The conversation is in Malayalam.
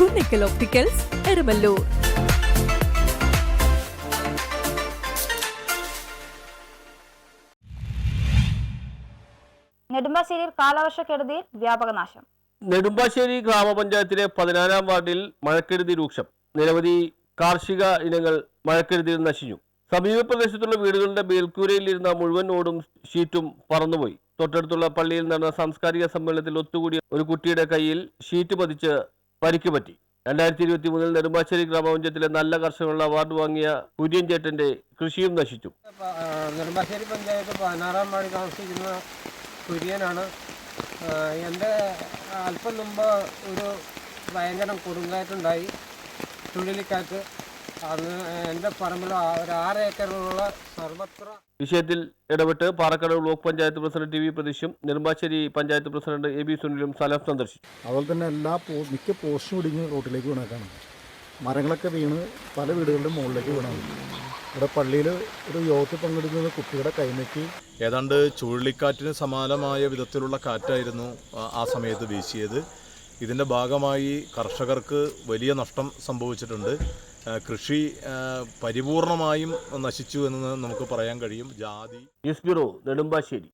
കുന്നിക്കൽ ഒപ്റ്റിക്കൽസ്, എരമല്ലൂർ. നെടുമ്പാശ്ശേരിയിൽ കാലവർഷക്കെടുതിയിൽ വ്യാപക നാശം. നെടുമ്പാശ്ശേരി ഗ്രാമപഞ്ചായത്തിലെ 14-ാം വാർഡിൽ മഴക്കെടുതി രൂക്ഷം. നിരവധി കാർഷിക ഇനങ്ങൾ മഴക്കെടുതിയിൽ നശിച്ചു. സമീപ പ്രദേശത്തുള്ള വീടുകളുടെ മേൽക്കൂരയിലിരുന്ന മുഴുവൻ ഓടും ഷീറ്റും പറന്നുപോയി. തൊട്ടടുത്തുള്ള പള്ളിയിൽ നടന്ന സാംസ്കാരിക സമ്മേളനത്തിൽ ഒത്തുകൂടിയ ഒരു കുട്ടിയുടെ കയ്യിൽ ഷീറ്റ് പതിച്ച് പരിക്ക് പറ്റി. 2023 നെടുമ്പാശ്ശേരി ഗ്രാമപഞ്ചായത്തിലെ നല്ല കർഷകനുള്ള അവാർഡ് വാങ്ങിയ കുര്യൻ ചേട്ടന്റെ കൃഷിയും നശിച്ചു. നെടുമ്പാശ്ശേരി പഞ്ചായത്ത് 16-ാം വാർഡിൽ താമസിക്കുന്ന കുര്യനാണ്. എൻ്റെ അല്പം മുമ്പ് ഒരു ഭയങ്കര കൊടുങ്കാറ്റുണ്ടായി, ചുഴലിക്കാറ്റ്. അന്ന് എൻ്റെ പറമ്പിൽ ഒരു 6 ഏക്കറിലുള്ള സർവത്ര. വിഷയത്തിൽ ഇടപെട്ട് Parakkadavu block panchayat president T V പ്രതീഷും Nedumbassery panchayat president A B സുനിലും സ്ഥലം സന്ദർശിച്ചു. അതുപോലെ തന്നെ മിക്ക പോസ്റ്റും ഇടിഞ്ഞ് റോട്ടിലേക്ക് വീണേക്കാണ്. മരങ്ങളൊക്കെ വീണ് പല വീടുകളുടെ മുകളിലേക്ക് വീണാണ്. ഇവിടെ പള്ളിയിൽ ഒരു യോഗത്തിൽ പങ്കെടുക്കുന്ന കുട്ടിയുടെ കൈനക്കി ഏതാണ്ട് ചുഴലിക്കാറ്റിന് സമാനമായ വിധത്തിലുള്ള കാറ്റായിരുന്നു ആ സമയത്ത് വീശിയത്. ഇതിൻ്റെ ഭാഗമായി കർഷകർക്ക് വലിയ നഷ്ടം സംഭവിച്ചിട്ടുണ്ട്. കൃഷി പരിപൂർണമായും നശിച്ചു എന്ന് നമുക്ക് പറയാൻ കഴിയും. News bureau, Nedumbassery.